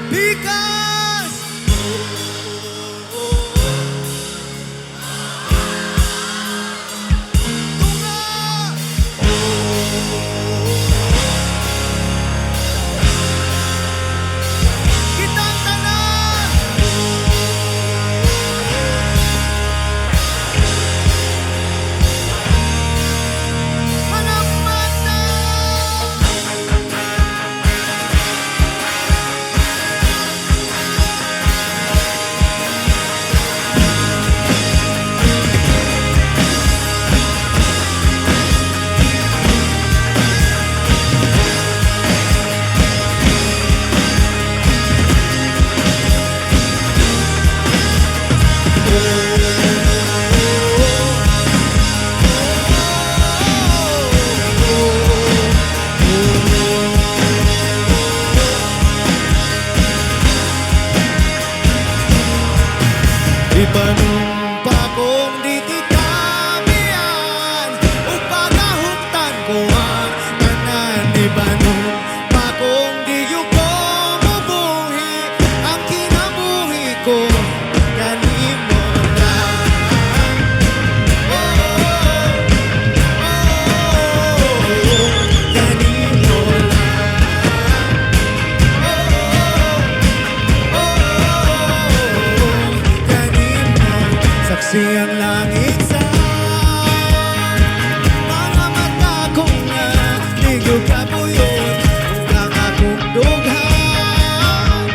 Bigas! Tunga! Kitang tanan! Mga mata! Ipanumpa kong di titabihan upagahuktan ko ang tanan. Ipanumpa kong di yuko mabuhi ang kinabuhi ko kanimo lang. Kanimo saksi ang langit sa mga mata kong naligo ka po yun ang akong dughan.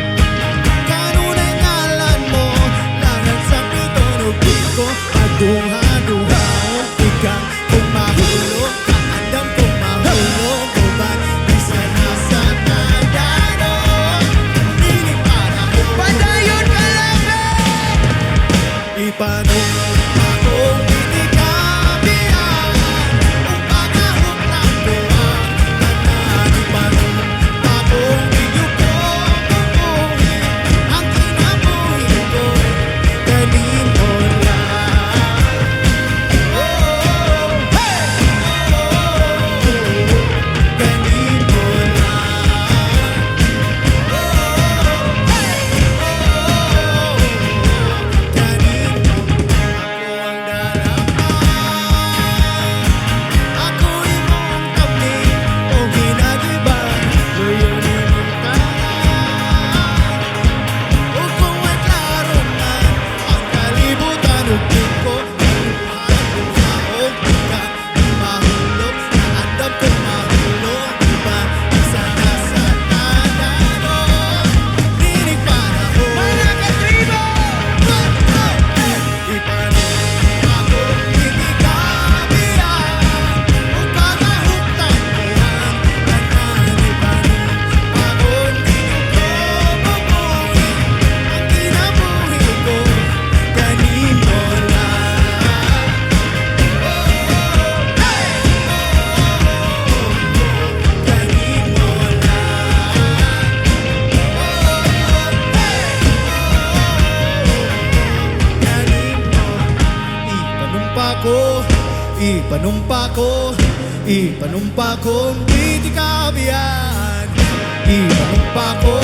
Kanunay ngalan mo langan sa tutunog ko pagduha-duha ikang kung mahulog kaandam kung mahulog uban bisan nasa tandano dinig para ko padayon Calape. Ipanumpa kong di titabihan upagahuktan ko ang tanan. Ipanumpa kong di yuko mabuhi ang kinabuhi ko kanimo lang. Hey! Kanimo Ipanumpa ko di tikabihan. Ipanumpa ko